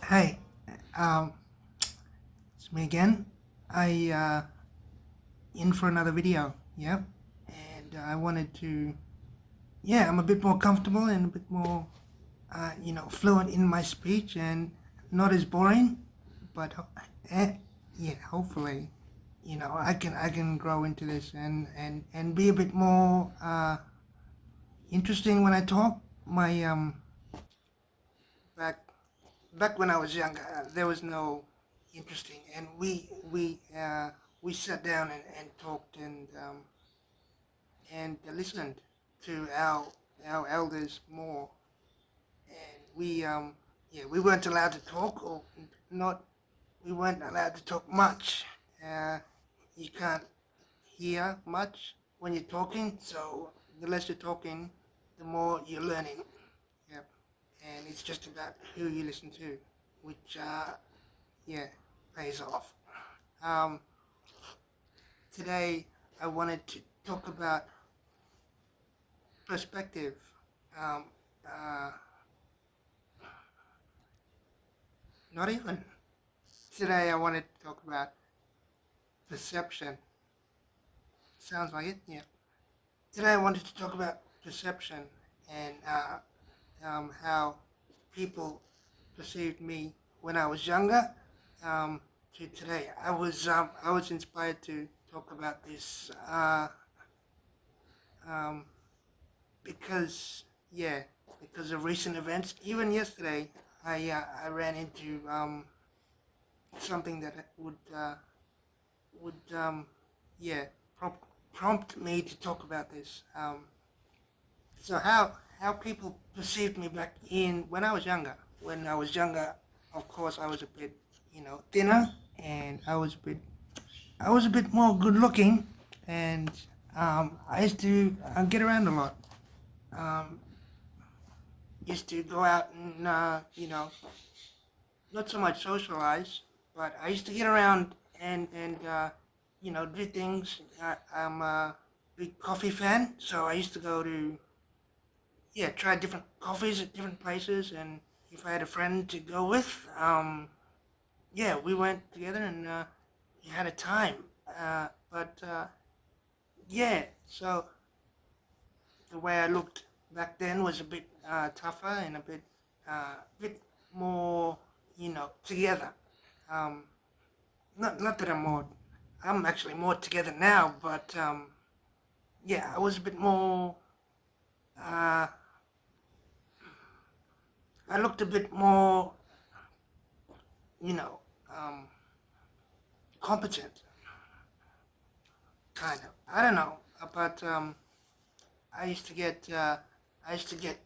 Hey, um, it's me again. I in for another video. Yep, and I wanted to. Yeah, I'm a bit more comfortable and a bit more, fluent in my speech and not as boring. But eh, yeah, hopefully, I can grow into this and be a bit more interesting when I talk. My back back when I was younger, there was no interesting, and we sat down and talked and listened to our elders more, and we weren't allowed to talk or not. We weren't allowed to talk much. Uh, you can't hear much when you're talking, so the less you're talking, the more you're learning. Yep. And it's just about who you listen to, which yeah, pays off. Um, Today I wanted to talk about perspective. Um, uh, Not even. Today I wanted to talk about perception. Sounds like it, yeah. Today I wanted to talk about perception and how people perceived me when I was younger to today. I was inspired to talk about this um, because yeah, because of recent events. Even yesterday, I ran into something that would yeah prompt prompt me to talk about this. So how people perceived me back in when I was younger. When I was younger, of course, I was a bit thinner, and I was a bit more good looking, and I used to get around a lot. Um, Used to go out and not so much socialize, but I used to get around and do things. I'm a big coffee fan, so I used to go to try different coffees at different places, and if I had a friend to go with, we went together and we had a time. But yeah, so the way I looked back then was a bit tougher and a bit more, together. Um, not that I'm actually more together now, but yeah, I was a bit more. Uh, I looked a bit more, you know, um, competent, kind of. I don't know, but I used to get uh, I used to get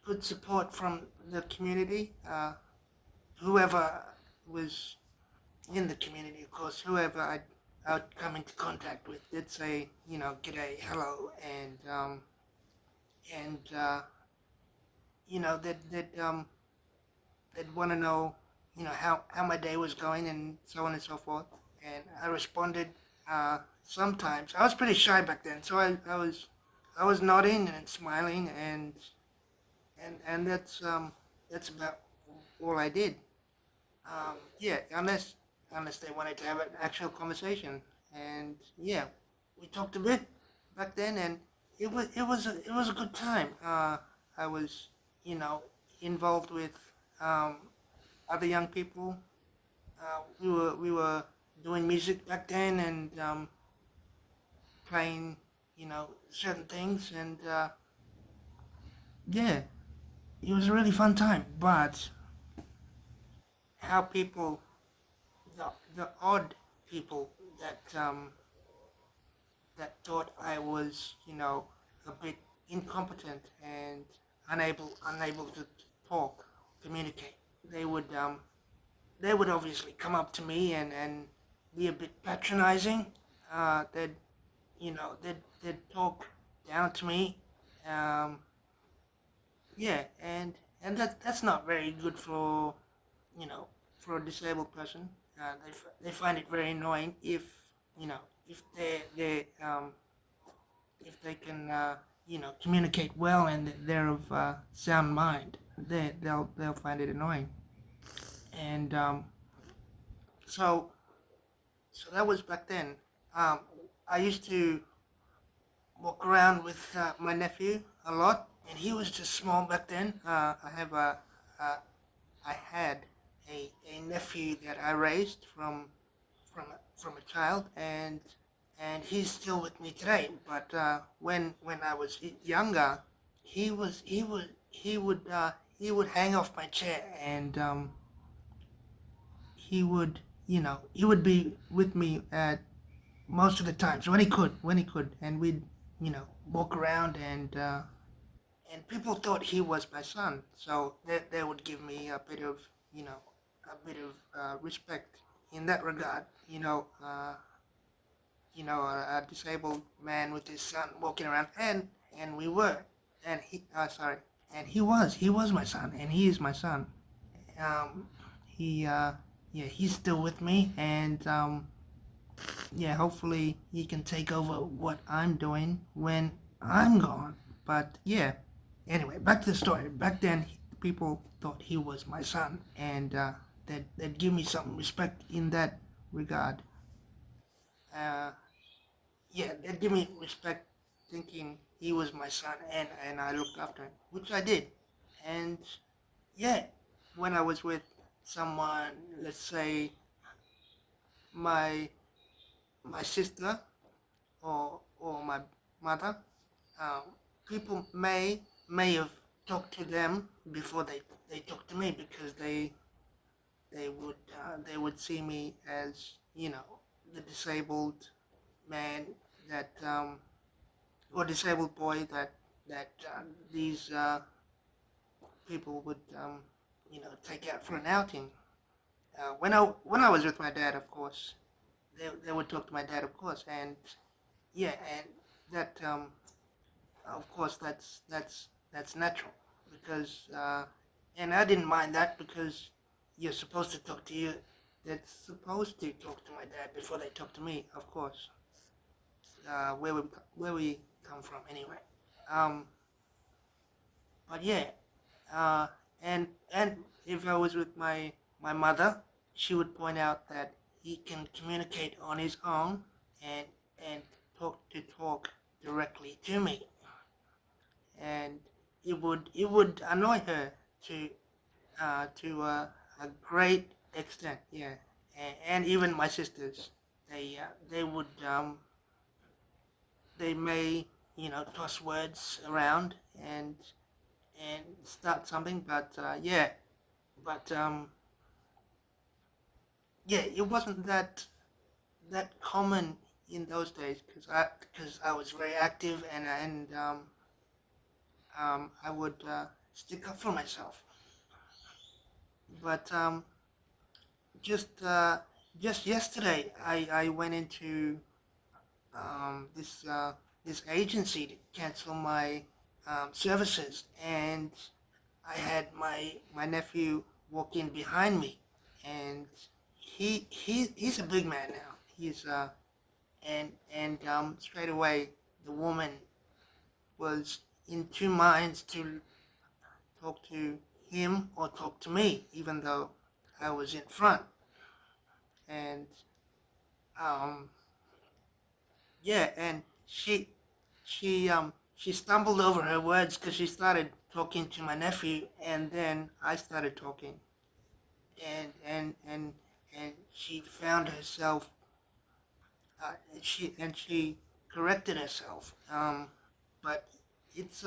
good support from the community. Whoever was in the community, of course, whoever I'd come into contact with, they'd say, g'day, hello, and they'd want to know, how my day was going and so on and so forth. And I responded. Sometimes I was pretty shy back then, so I was nodding and smiling, and that's about all I did. Yeah, unless they wanted to have an actual conversation, and yeah, we talked a bit back then, and it was a good time. I was you know involved with um, other young people. We were doing music back then and playing certain things, and yeah, it was a really fun time. But how people the odd people that thought I was, a bit incompetent and unable to talk, communicate. They would they would obviously come up to me and be a bit patronizing. They'd they'd talk down to me. Um, yeah, and that's not very good for you know for a disabled person. They find it very annoying if you know if they can communicate well and they're of sound mind. They'll find it annoying. and so so that was back then. Um, I used to walk around with my nephew a lot, and he was just small back then. Uh, I had a nephew that I raised from a child, and he's still with me today. But when I was younger, he would hang off my chair, and he would he would be with me at most of the times when he could, and we'd walk around, and people thought he was my son, so they would give me a bit of a bit of respect in that regard. A disabled man with his son walking around, and we were, and he was my son, and he is my son. Um, he yeah, he's still with me, and yeah, hopefully he can take over what I'm doing when I'm gone. But yeah, anyway, back to the story. Back then, people thought he was my son, and they'd give me some respect in that regard. Uh, yeah, they'd give me respect thinking he was my son, and I looked after him, which I did. And yeah, when I was with someone, let's say my my sister or my mother, um, people may have talked to them before they talked to me, because they would see me as the disabled man that or disabled boy that these people would take out for an outing. When I was with my dad, of course, they would talk to my dad, of course, and yeah, and that of course that's natural, because and I didn't mind that, because you're supposed to talk to you. That's supposed to talk to my dad before they talk to me, of course. Where we come from, anyway. Um, but yeah, uh, and if I was with my mother, she would point out that he can communicate on his own, and and talk directly to me, and it would annoy her to a great extent, yeah, and even my sisters, they would they may toss words around and start something, but but yeah, it wasn't that common in those days, because I was very active, and I would stick up for myself. But just uh, just yesterday, I went into this this agency to cancel my services, and I had my nephew walk in behind me, and he's a big man now. He's and straight away the woman was in two minds to talk to him or talk to me, even though I was in front. And um, yeah, and she stumbled over her words, because she started talking to my nephew, and then I started talking, and and she found herself, she corrected herself. But it's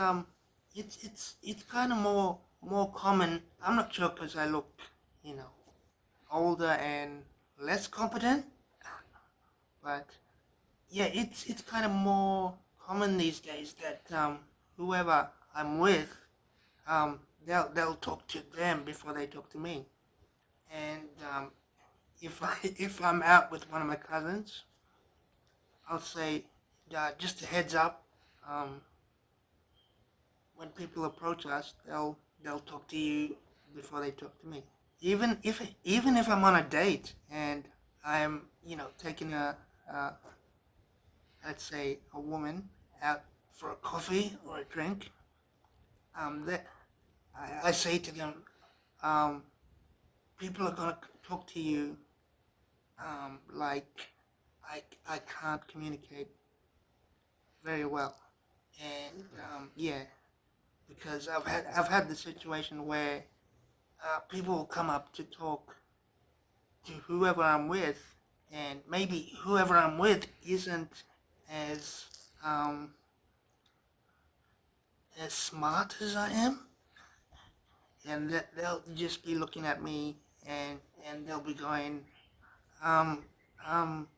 it's kind of more common. I'm not sure, because I look, you know, older and less competent, but yeah, it's kind of more common these days that whoever I'm with, they'll talk to them before they talk to me. And if I if I'm out with one of my cousins, I'll say, just a heads up. Um, when people approach us, they'll talk to you before they talk to me. Even if I'm on a date and I'm taking a let's say a woman out for a coffee or a drink, that I say to them, um, people are gonna talk to you like I can't communicate very well, and yeah, because I've had the situation where people will come up to talk to whoever I'm with, and maybe whoever I'm with isn't as um, as smart as I am, and that they'll just be looking at me and they'll be going, um, um,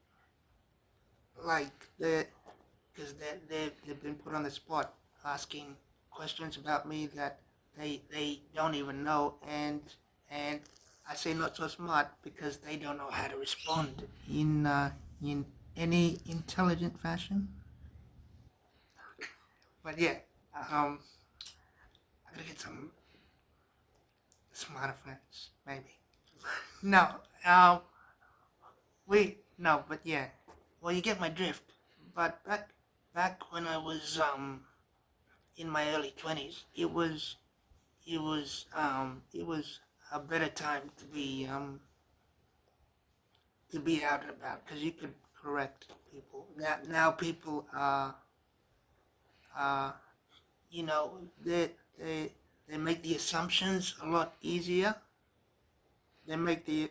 like because they've been put on the spot asking questions about me that they don't even know, and I say not so smart because they don't know how to respond in any intelligent fashion. But yeah, um, I gotta get some smarter friends, maybe. No, no, but yeah. Well, you get my drift. But back when I was in my early 20s, it was a better time to be out and about because you could correct people. Now people uh you know they they make the assumptions a lot easier. They make the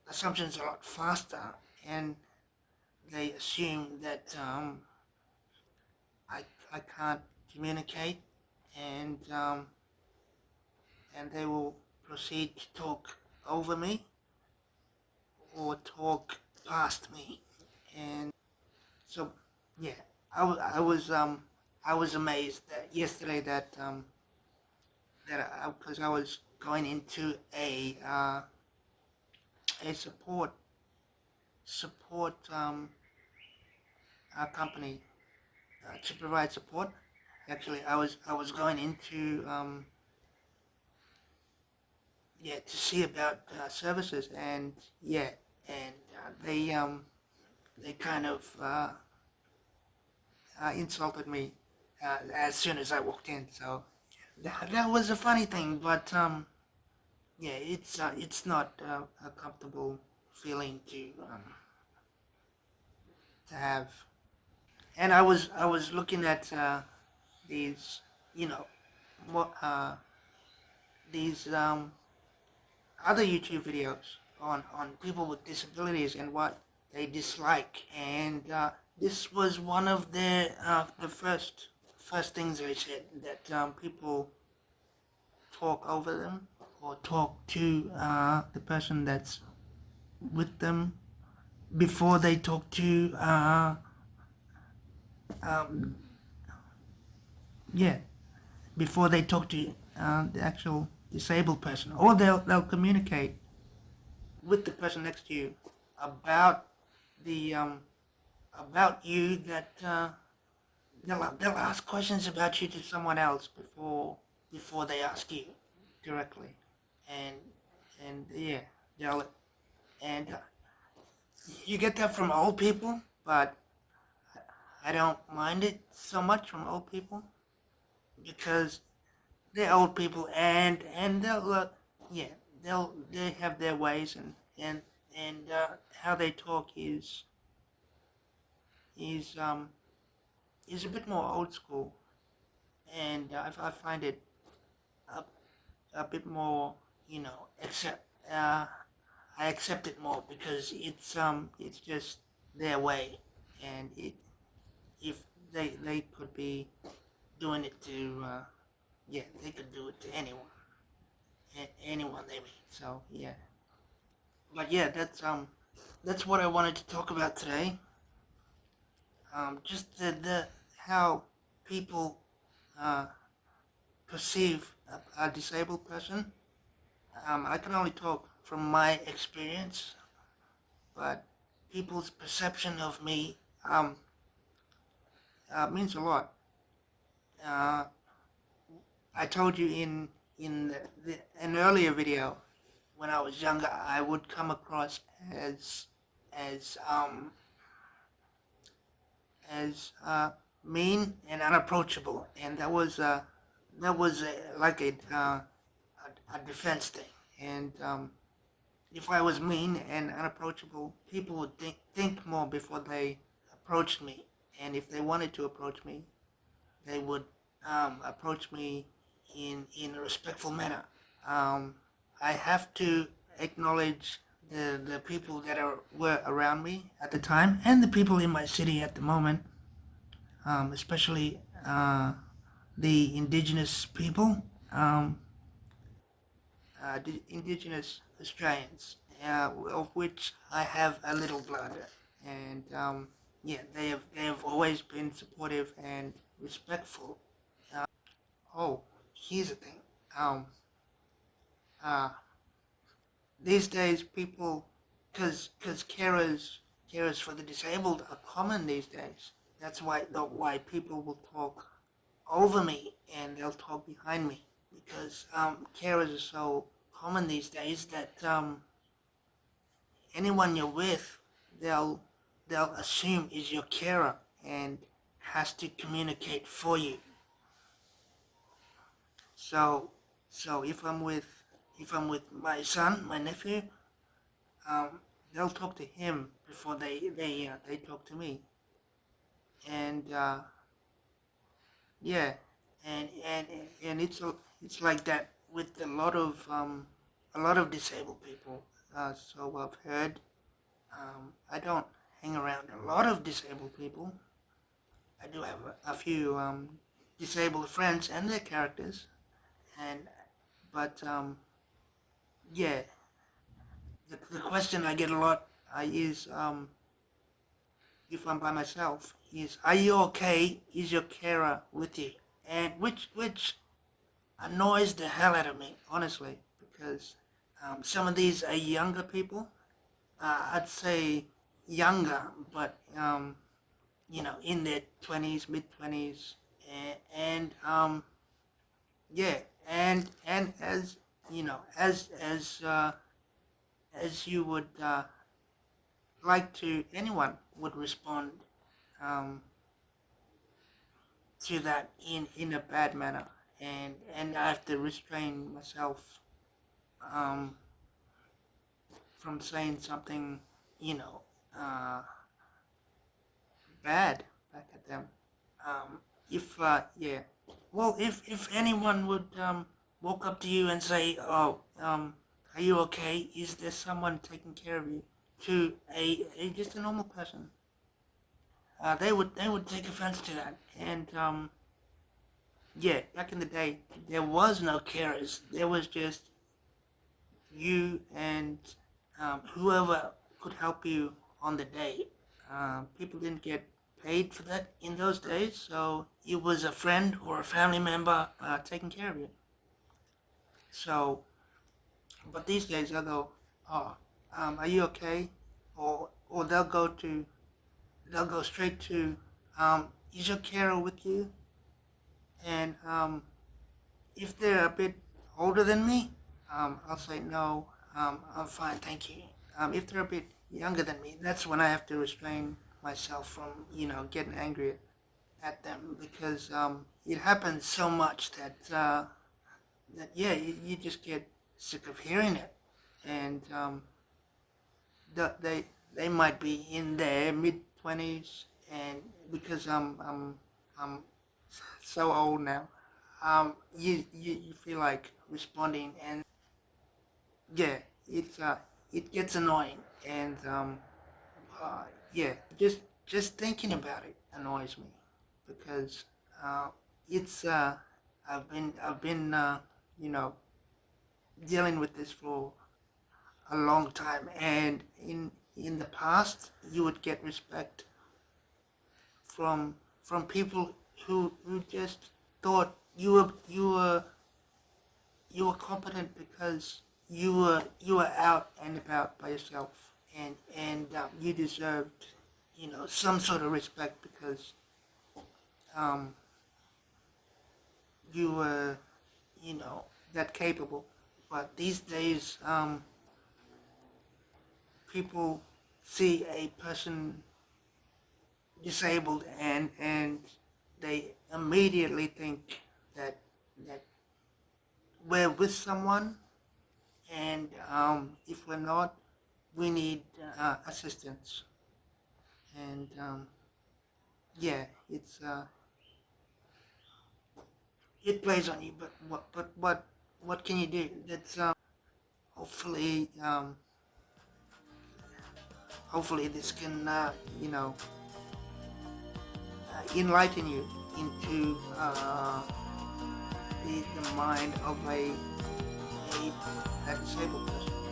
assumptions a lot faster, and they assume that I I can't communicate, and and they will proceed to talk over me or talk past me, and so yeah, I was amazed that yesterday that because I was going into a support company to provide support. Actually, I was going into yeah, to see about services, and yeah, and they kind of insulted me as soon as I walked in. So that was a funny thing, but yeah, it's not a comfortable feeling to have. And I was looking at these, you know, what these other YouTube videos on people with disabilities and what they dislike, and this was one of the first things they said, that people talk over them or talk to the person that's with them before they talk to um, yeah, before they talk to the actual disabled person, or they'll communicate with the person next to you about the about you, that they'll ask questions about you to someone else before they ask you directly, and yeah, they'll and you get that from old people, but I don't mind it so much from old people because they're old people, and they'll yeah, they have their ways, and how they talk is um is a bit more old school, and I find it a, a bit more, accept I accept it more because it's just their way, and it if they could be doing it to yeah, they could do it to anyone, anyone they meet. So yeah, but yeah, that's what I wanted to talk about today. Just the how people uh, perceive a disabled person. I can only talk from my experience, but people's perception of me means a lot. Uh, I told you in an earlier video, when I was younger, I would come across as as mean and unapproachable, and that was like a defense thing, and if I was mean and unapproachable, people would think more before they approached me. And if they wanted to approach me, they would approach me in a respectful manner. Um, I have to acknowledge the people that were around me at the time and the people in my city at the moment, especially the indigenous people, the indigenous Australians, of which I have a little blood, and yeah, they have always been supportive and respectful. Oh, here's the thing. Um, uh, these days, people, cause carers for the disabled are common these days. That's why people will talk over me and they'll talk behind me because carers are so common these days that anyone you're with, they'll they'll assume is your carer and has to communicate for you. So if I'm with my son, my nephew, they'll talk to him before they talk to me, and yeah, and and it's like that with a lot of disabled people. So I've heard. I don't hang around a lot of disabled people. I do have a few disabled friends and their characters, and but yeah, the question I get a lot is if I'm by myself is, are you okay? Is your carer with you? And which annoys the hell out of me, honestly, because some of these are younger people. I'd say younger, but in their 20s, mid 20s, and yeah, and as as you would like to, anyone would respond um, to that in a bad manner, and I have to restrain myself um, from saying something, you know, uh, bad back at them. If yeah, well, if anyone would walk up to you and say, "Oh, are you okay? Is there someone taking care of you?" To a just a normal person, they would take offense to that. And yeah, back in the day, there was no carers. There was just you and whoever could help you on the day. People didn't get paid for that in those days, so it was a friend or a family member taking care of you. So, but these days they'll go, "Oh, are you okay?" Or they'll go straight to, "Is your carer with you?" And if they're a bit older than me, I'll say no. I'm fine, thank you. If they're a bit younger than me, that's when I have to restrain myself from getting angry at them because it happens so much that yeah, you just get sick of hearing it, and they might be in their mid 20s, and because I'm so old now, you feel like responding, and yeah, it gets annoying, and uh, yeah, just thinking about it annoys me because uh, it's I've been you know dealing with this for a long time, and in the past you would get respect from people who just thought you were competent because you were out and about by yourself, and you deserved some sort of respect because um, you were that capable. But these days, people see a person disabled, and they immediately think that that we're with someone and if we're not, we need assistance. And yeah, it plays on you, but what can you do? That's hopefully hopefully this can enlighten you into the mind of a disabled person.